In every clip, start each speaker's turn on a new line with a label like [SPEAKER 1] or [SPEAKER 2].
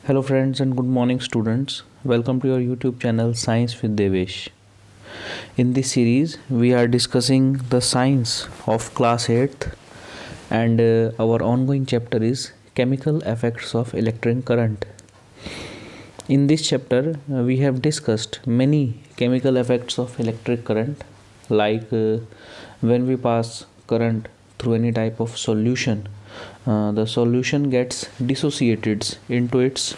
[SPEAKER 1] Hello friends and good morning students. Welcome to your YouTube channel Science with Devesh. In this series we are discussing the science of class 8th and our ongoing chapter is chemical effects of electric current. In this chapter we have discussed many chemical effects of electric current like when we pass current through any type of solution, the solution gets dissociated into its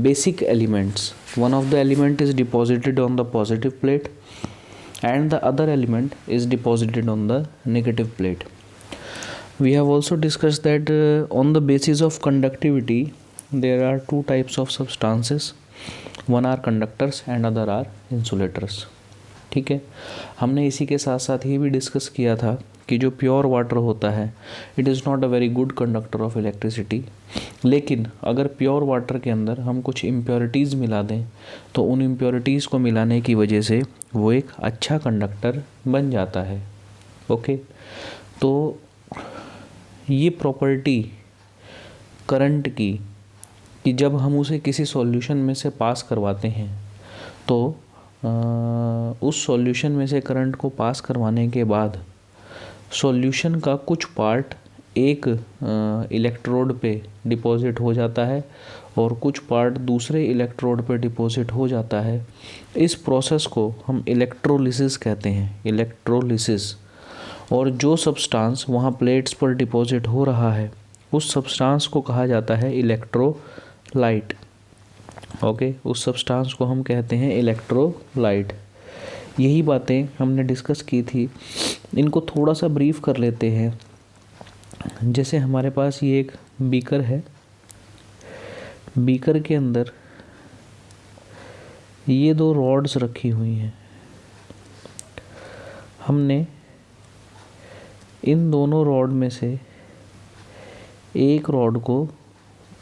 [SPEAKER 1] basic elements. One of the element is deposited on the positive plate and the other element is deposited on the negative plate. We have also discussed that on the basis of conductivity there are two types of substances, one are conductors and other are insulators. ठीक है, हमने इसी के साथ साथ ये भी discuss किया था कि जो प्योर वाटर होता है it is not a very good conductor of electricity, लेकिन अगर प्योर वाटर के अंदर हम कुछ इम्प्योरिटीज़ मिला दें तो उन इम्प्योरिटीज़ को मिलाने की वजह से वो एक अच्छा कंडक्टर बन जाता है. ओके, तो ये प्रॉपर्टी करंट की कि जब हम उसे किसी सॉल्यूशन में से पास करवाते हैं तो उस सॉल्यूशन में से करंट को पास करवाने के बाद सॉल्यूशन का कुछ पार्ट एक इलेक्ट्रोड पे डिपॉजिट हो जाता है और कुछ पार्ट दूसरे इलेक्ट्रोड पे डिपॉजिट हो जाता है. इस प्रोसेस को हम इलेक्ट्रोलिसिस कहते हैं, इलेक्ट्रोलिसिस. और जो सब्सटेंस वहाँ प्लेट्स पर डिपॉजिट हो रहा है उस सब्सटेंस को कहा जाता है इलेक्ट्रोलाइट. ओके, उस सब्सटेंस को हम कहते हैं इलेक्ट्रोलाइट. यही बातें हमने डिस्कस की थी, इनको थोड़ा सा ब्रीफ कर लेते हैं. जैसे हमारे पास ये एक बीकर है, बीकर के अंदर ये दो रॉड्स रखी हुई हैं. हमने इन दोनों रॉड में से एक रॉड को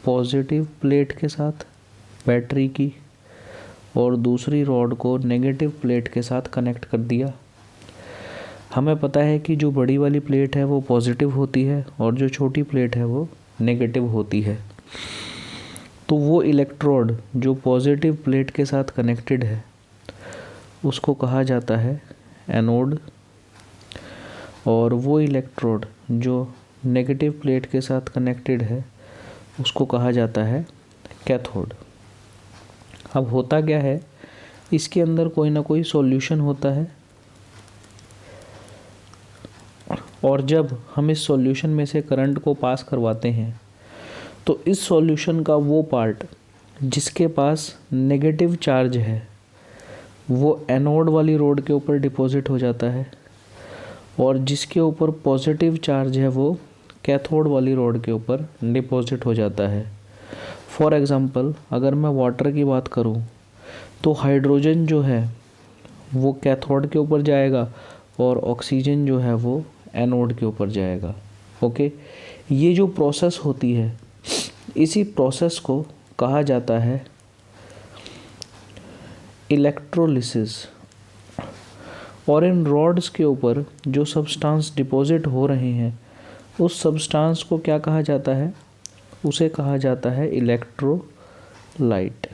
[SPEAKER 1] पॉजिटिव प्लेट के साथ बैटरी की और दूसरी रॉड को नेगेटिव प्लेट के साथ कनेक्ट कर दिया. हमें पता है कि जो बड़ी वाली प्लेट है वो पॉजिटिव होती है और जो छोटी प्लेट है वो नेगेटिव होती है. तो वो इलेक्ट्रोड जो पॉजिटिव प्लेट के साथ कनेक्टेड है उसको कहा जाता है एनोड और वो इलेक्ट्रोड जो नेगेटिव प्लेट के साथ कनेक्टेड है उसको कहा जाता है कैथोड. अब होता क्या है, इसके अंदर कोई ना कोई सॉल्यूशन होता है और जब हम इस सॉल्यूशन में से करंट को पास करवाते हैं तो इस सॉल्यूशन का वो पार्ट जिसके पास नेगेटिव चार्ज है वो एनोड वाली रोड के ऊपर डिपॉजिट हो जाता है और जिसके ऊपर पॉजिटिव चार्ज है वो कैथोड वाली रोड के ऊपर डिपॉजिट हो जाता है. फॉर एग्ज़ाम्पल अगर मैं वाटर की बात करूं तो हाइड्रोजन जो है वो कैथोड के ऊपर जाएगा और ऑक्सीजन जो है वो एनोड के ऊपर जाएगा. ओके, ये जो प्रोसेस होती है इसी प्रोसेस को कहा जाता है इलेक्ट्रोलिसिस. और इन रॉड्स के ऊपर जो सब्सटेंस डिपॉजिट हो रहे हैं उस सब्सटेंस को क्या कहा जाता है, उसे कहा जाता है इलेक्ट्रोलाइट.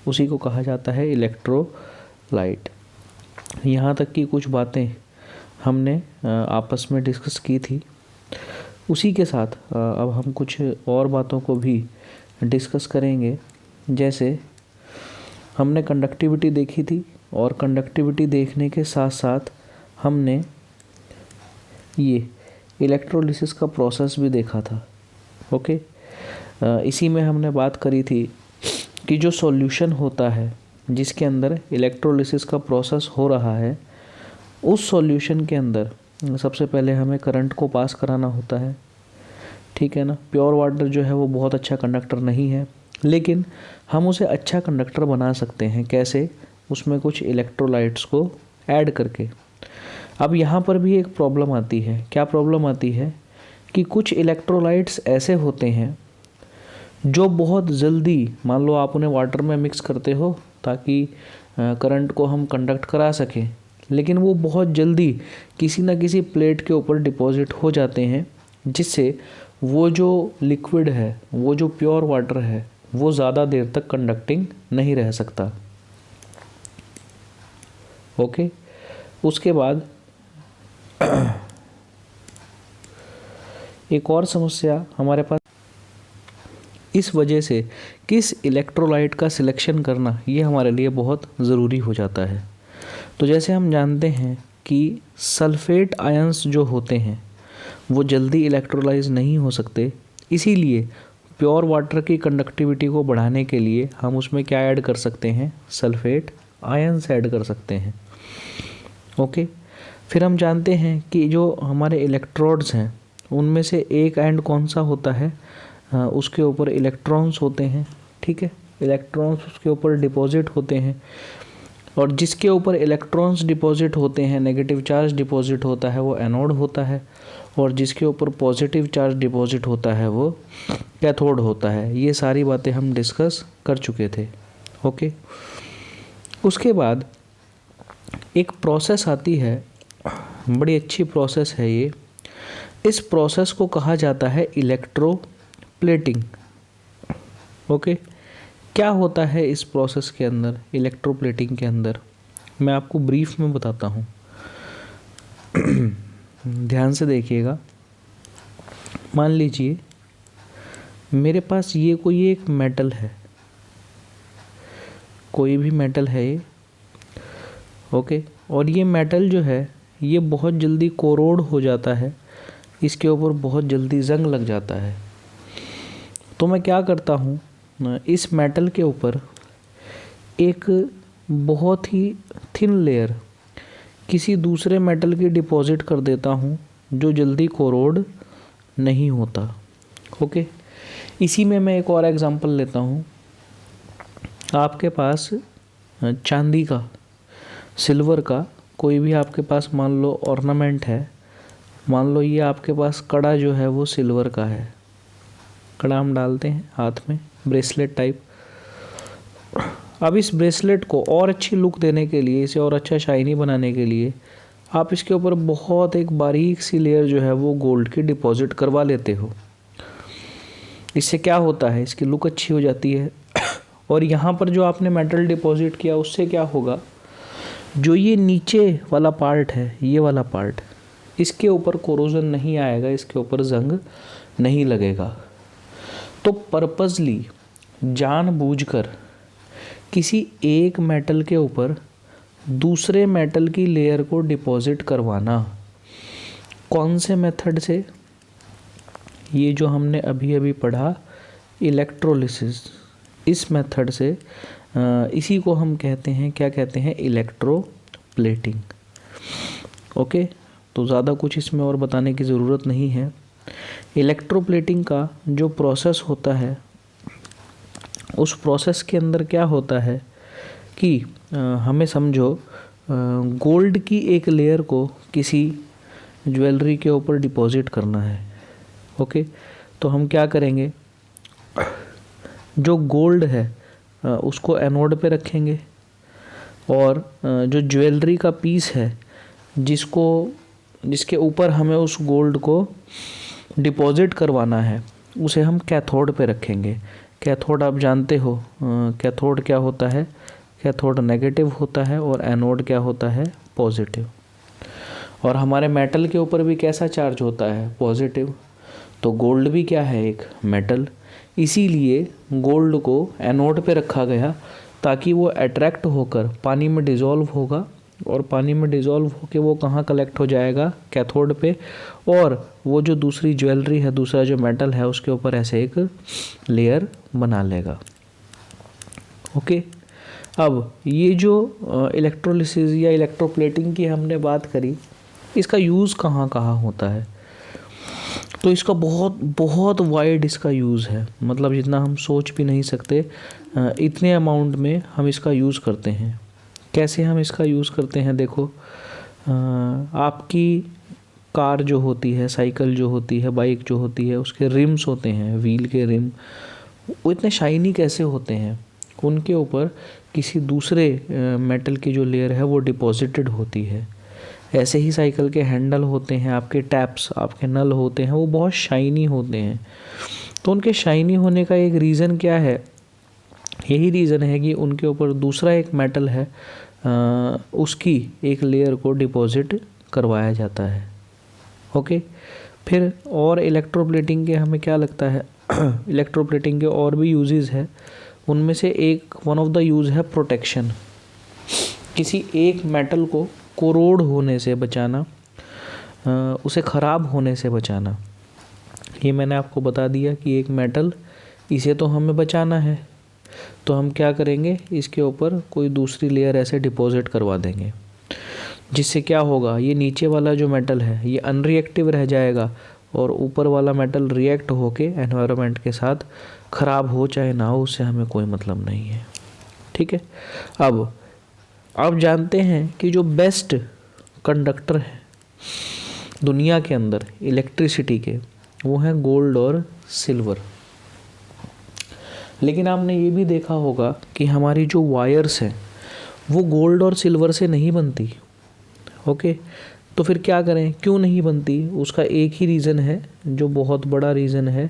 [SPEAKER 1] उसी को कहा जाता है इलेक्ट्रोलाइट. यहाँ तक की कुछ बातें हमने आपस में डिस्कस की थी. उसी के साथ अब हम कुछ और बातों को भी डिस्कस करेंगे. जैसे हमने कंडक्टिविटी देखी थी और कंडक्टिविटी देखने के साथ साथ हमने ये इलेक्ट्रोलिसिस का प्रोसेस भी देखा था. ओके, इसी में हमने बात करी थी कि जो सॉल्यूशन होता है जिसके अंदर इलेक्ट्रोलिसिस का प्रोसेस हो रहा है उस सॉल्यूशन के अंदर सबसे पहले हमें करंट को पास कराना होता है. ठीक है ना, प्योर वाटर जो है वो बहुत अच्छा कंडक्टर नहीं है लेकिन हम उसे अच्छा कंडक्टर बना सकते हैं. कैसे, उसमें कुछ इलेक्ट्रोलाइट्स को ऐड करके. अब यहाँ पर भी एक प्रॉब्लम आती है. क्या प्रॉब्लम आती है कि कुछ इलेक्ट्रोलाइट्स ऐसे होते हैं जो बहुत जल्दी, मान लो आप उन्हें वाटर में मिक्स करते हो ताकि करंट को हम कंडक्ट करा सकें, लेकिन वो बहुत जल्दी किसी ना किसी प्लेट के ऊपर डिपॉजिट हो जाते हैं जिससे वो जो लिक्विड है, वो जो प्योर वाटर है वो ज़्यादा देर तक कंडक्टिंग नहीं रह सकता। ओके, उसके बाद एक और समस्या हमारे पास, इस वजह से किस इलेक्ट्रोलाइट का सिलेक्शन करना ये हमारे लिए बहुत ज़रूरी हो जाता है। तो जैसे हम जानते हैं कि सल्फेट आयंस जो होते हैं वो जल्दी इलेक्ट्रोलाइज नहीं हो सकते, इसीलिए प्योर वाटर की कंडक्टिविटी को बढ़ाने के लिए हम उसमें क्या ऐड कर सकते हैं, सल्फेट आयंस ऐड कर सकते हैं। ओके, फिर हम जानते हैं कि जो हमारे इलेक्ट्रोड्स हैं उनमें से एक एंड कौन सा होता है, उसके ऊपर इलेक्ट्रॉन्स होते हैं। ठीक है, इलेक्ट्रॉन्स उसके ऊपर डिपॉजिट होते हैं, और जिसके ऊपर इलेक्ट्रॉन्स डिपॉजिट होते हैं, नेगेटिव चार्ज डिपॉजिट होता है, वो एनोड होता है, और जिसके ऊपर पॉजिटिव चार्ज डिपॉजिट होता है वो कैथोड होता है। ये सारी बातें हम डिस्कस कर चुके थे। ओके, उसके बाद एक प्रोसेस आती है, बड़ी अच्छी प्रोसेस है ये। इस प्रोसेस को कहा जाता है इलेक्ट्रोप्लेटिंग। ओके, क्या होता है इस प्रोसेस के अंदर, इलेक्ट्रोप्लेटिंग के अंदर, मैं आपको ब्रीफ में बताता हूँ। ध्यान से देखिएगा। मान लीजिए मेरे पास ये कोई एक मेटल है, कोई भी मेटल है ये। ओके, और ये मेटल जो है ये बहुत जल्दी कोरोड हो जाता है, इसके ऊपर बहुत जल्दी जंग लग जाता है। तो मैं क्या करता हूँ, इस मेटल के ऊपर एक बहुत ही थिन लेयर किसी दूसरे मेटल की डिपॉजिट कर देता हूँ जो जल्दी कोरोड नहीं होता। ओके, इसी में मैं एक और एग्जांपल लेता हूँ। आपके पास चांदी का, सिल्वर का कोई भी आपके पास मान लो ऑर्नामेंट है, मान लो ये आपके पास कड़ा जो है वो सिल्वर का है, कड़ा हम डालते हैं हाथ में, ब्रेसलेट टाइप। अब इस ब्रेसलेट को और अच्छी लुक देने के लिए, इसे और अच्छा शाइनी बनाने के लिए आप इसके ऊपर बहुत एक बारीक सी लेयर जो है वो गोल्ड की डिपॉजिट करवा लेते हो। इससे क्या होता है, इसकी लुक अच्छी हो जाती है। और यहाँ पर जो आपने मेटल डिपॉजिट किया उससे क्या होगा, जो ये नीचे वाला पार्ट है, ये वाला पार्ट, इसके ऊपर कोरोजन नहीं आएगा, इसके ऊपर जंग नहीं लगेगा। तो पर्पसली, जानबूझकर किसी एक मेटल के ऊपर दूसरे मेटल की लेयर को डिपॉजिट करवाना, कौन से मेथड से, ये जो हमने अभी अभी पढ़ा इलेक्ट्रोलिसिस, इस मेथड से, इसी को हम कहते हैं, क्या कहते हैं, इलेक्ट्रोप्लेटिंग। ओके, तो ज़्यादा कुछ इसमें और बताने की ज़रूरत नहीं है। इलेक्ट्रोप्लेटिंग का जो प्रोसेस होता है, उस प्रोसेस के अंदर क्या होता है कि हमें समझो गोल्ड की एक लेयर को किसी ज्वेलरी के ऊपर डिपॉजिट करना है। ओके, तो हम क्या करेंगे, जो गोल्ड है उसको एनोड पे रखेंगे, और जो ज्वेलरी का पीस है जिसके ऊपर हमें उस गोल्ड को डिपॉजिट करवाना है, उसे हम कैथोड पे रखेंगे। कैथोड आप जानते हो, कैथोड क्या होता है, कैथोड नेगेटिव होता है और एनोड क्या होता है, पॉजिटिव। और हमारे मेटल के ऊपर भी कैसा चार्ज होता है, पॉजिटिव। तो गोल्ड भी क्या है, एक मेटल, इसीलिए गोल्ड को एनोड पे रखा गया ताकि वो अट्रैक्ट होकर पानी में डिज़ोल्व होगा, और पानी में डिज़ोल्व होकर वो कहाँ कलेक्ट हो जाएगा, कैथोड पे, और वो जो दूसरी ज्वेलरी है, दूसरा जो मेटल है, उसके ऊपर ऐसे एक लेयर बना लेगा। ओके, अब ये जो इलेक्ट्रोलिसिस या इलेक्ट्रोप्लेटिंग की हमने बात करी, इसका यूज़ कहाँ कहाँ होता है, तो इसका बहुत बहुत वाइड इसका यूज़ है, मतलब जितना हम सोच भी नहीं सकते, इतने अमाउंट में हम इसका यूज़ करते हैं। कैसे हम इसका यूज़ करते हैं, देखो, आपकी कार जो होती है, साइकिल जो होती है, बाइक जो होती है, उसके रिम्स होते हैं, व्हील के रिम, वो इतने शाइनी कैसे होते हैं, उनके ऊपर किसी दूसरे मेटल की जो लेयर है वो डिपॉजिटेड होती है। ऐसे ही साइकिल के हैंडल होते हैं, आपके टैप्स, आपके नल होते हैं, वो बहुत शाइनी होते हैं। तो उनके शाइनी होने का एक रीज़न क्या है यही रीज़न है कि उनके ऊपर दूसरा एक मेटल है उसकी एक लेयर को डिपॉजिट करवाया जाता है। ओके, फिर और इलेक्ट्रोप्लेटिंग के हमें क्या लगता है इलेक्ट्रोप्लेटिंग के और भी यूजेस है, उनमें से एक वन ऑफ द यूज़ है प्रोटेक्शन। किसी एक मेटल को कोरोड होने से बचाना, उसे ख़राब होने से बचाना। ये मैंने आपको बता दिया कि एक मेटल, इसे तो हमें बचाना है, तो हम क्या करेंगे, इसके ऊपर कोई दूसरी लेयर ऐसे डिपॉजिट करवा देंगे, जिससे क्या होगा, ये नीचे वाला जो मेटल है ये अनरिएक्टिव रह जाएगा और ऊपर वाला मेटल रिएक्ट होके एनवायरनमेंट के साथ ख़राब हो चाहे ना हो, उससे हमें कोई मतलब नहीं है। ठीक है, अब जानते हैं कि जो बेस्ट कंडक्टर है दुनिया के अंदर इलेक्ट्रिसिटी के, वो हैं गोल्ड और सिल्वर। लेकिन आपने ये भी देखा होगा कि हमारी जो वायर्स हैं वो गोल्ड और सिल्वर से नहीं बनती। ओके, तो फिर क्या करें, क्यों नहीं बनती? उसका एक ही रीज़न है, जो बहुत बड़ा रीज़न है,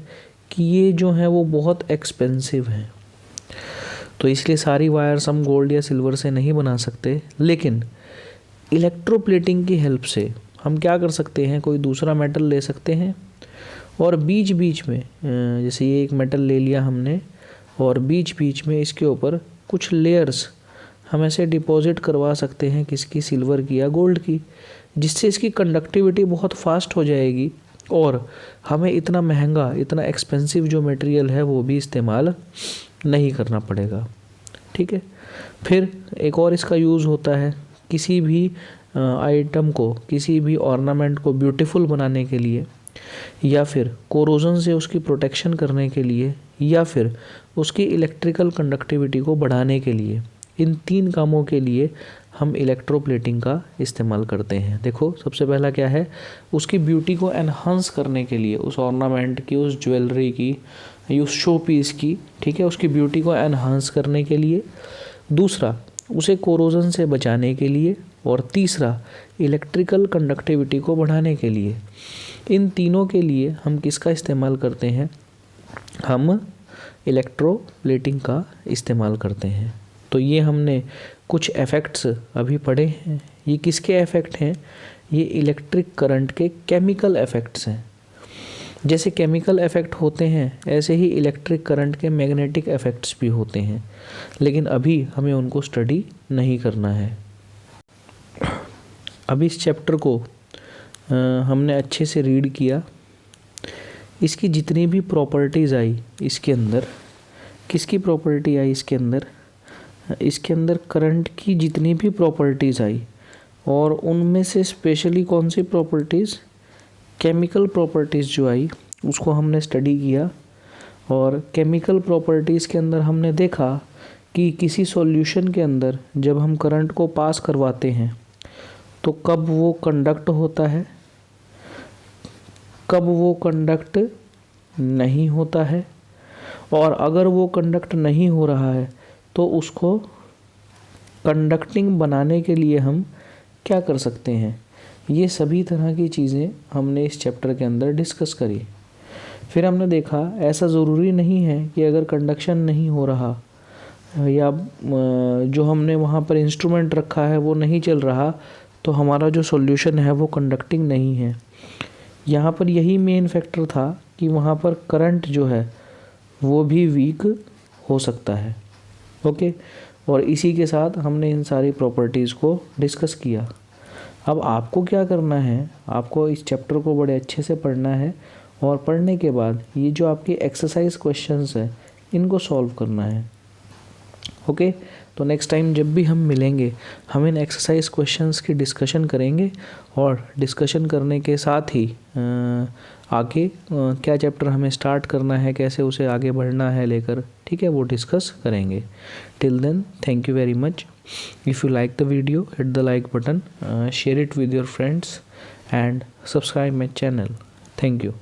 [SPEAKER 1] कि ये जो है वो बहुत एक्सपेंसिव हैं। तो इसलिए सारी वायर्स हम गोल्ड या सिल्वर से नहीं बना सकते। लेकिन इलेक्ट्रोप्लेटिंग की हेल्प से हम क्या कर सकते हैं, कोई दूसरा मेटल ले सकते हैं और बीच बीच में, जैसे ये एक मेटल ले लिया हमने और बीच बीच में इसके ऊपर कुछ लेयर्स हम ऐसे डिपॉजिट करवा सकते हैं, किसकी, सिल्वर की या गोल्ड की, जिससे इसकी कंडक्टिविटी बहुत फास्ट हो जाएगी और हमें इतना महंगा, इतना एक्सपेंसिव जो मटेरियल है वो भी इस्तेमाल नहीं करना पड़ेगा। ठीक है, फिर एक और इसका यूज़ होता है, किसी भी आइटम को, किसी भी ऑर्नामेंट को ब्यूटीफुल बनाने के लिए, या फिर कोरोजन से उसकी प्रोटेक्शन करने के लिए, या फिर उसकी इलेक्ट्रिकल कंडक्टिविटी को बढ़ाने के लिए, इन 3 कामों के लिए हम इलेक्ट्रोप्लेटिंग का इस्तेमाल करते हैं। देखो, सबसे पहला क्या है, उसकी ब्यूटी को एनहांस करने के लिए, उस ऑर्नामेंट की, उस ज्वेलरी की, उस शो पीस की, ठीक है, उसकी ब्यूटी को एनहांस करने के लिए। दूसरा, उसे कोरोजन से बचाने के लिए। और तीसरा, इलेक्ट्रिकल कंडक्टिविटी को बढ़ाने के लिए। इन तीनों के लिए हम किसका इस्तेमाल करते हैं, हम इलेक्ट्रोप्लेटिंग का इस्तेमाल करते हैं। तो ये हमने कुछ इफ़ेक्ट्स अभी पढ़े हैं। ये किसके इफ़ेक्ट हैं, ये इलेक्ट्रिक करंट के केमिकल इफ़ेक्ट्स हैं। जैसे केमिकल इफ़ेक्ट होते हैं, ऐसे ही इलेक्ट्रिक करंट के मैग्नेटिक इफ़ेक्ट्स भी होते हैं, लेकिन अभी हमें उनको स्टडी नहीं करना है। अभी इस चैप्टर को हमने अच्छे से रीड किया, इसकी जितनी भी प्रॉपर्टीज़ आई इसके अंदर, किसकी प्रॉपर्टी आई इसके अंदर करंट की जितनी भी प्रॉपर्टीज़ आई, और उनमें से स्पेशली कौन सी प्रॉपर्टीज़, केमिकल प्रॉपर्टीज़ जो आई, उसको हमने स्टडी किया। और केमिकल प्रॉपर्टीज़ के अंदर हमने देखा कि किसी सॉल्यूशन के अंदर जब हम करंट को पास करवाते हैं तो कब वो कंडक्ट होता है, कब वो कंडक्ट नहीं होता है, और अगर वो कंडक्ट नहीं हो रहा है तो उसको कंडक्टिंग बनाने के लिए हम क्या कर सकते हैं। ये सभी तरह की चीज़ें हमने इस चैप्टर के अंदर डिस्कस करी। फिर हमने देखा ऐसा ज़रूरी नहीं है कि अगर कंडक्शन नहीं हो रहा या जो हमने वहाँ पर इंस्ट्रूमेंट रखा है वो नहीं चल रहा तो हमारा जो सॉल्यूशन है वो कंडक्टिंग नहीं है। यहाँ पर यही मेन फैक्टर था कि वहाँ पर करंट जो है वो भी वीक हो सकता है। ओके, और इसी के साथ हमने इन सारी प्रॉपर्टीज़ को डिस्कस किया। अब आपको क्या करना है, आपको इस चैप्टर को बड़े अच्छे से पढ़ना है और पढ़ने के बाद ये जो आपके एक्सरसाइज क्वेश्चंस हैं इनको सॉल्व करना है। ओके, तो नेक्स्ट टाइम जब भी हम मिलेंगे हम इन एक्सरसाइज क्वेश्चंस की डिस्कशन करेंगे और डिस्कशन करने के साथ ही आगे क्या चैप्टर हमें स्टार्ट करना है, कैसे उसे आगे बढ़ना है लेकर, ठीक है, वो डिस्कस करेंगे। Till then, thank you very much. If you like the video, hit the like button, share it with your friends and subscribe my channel. Thank you.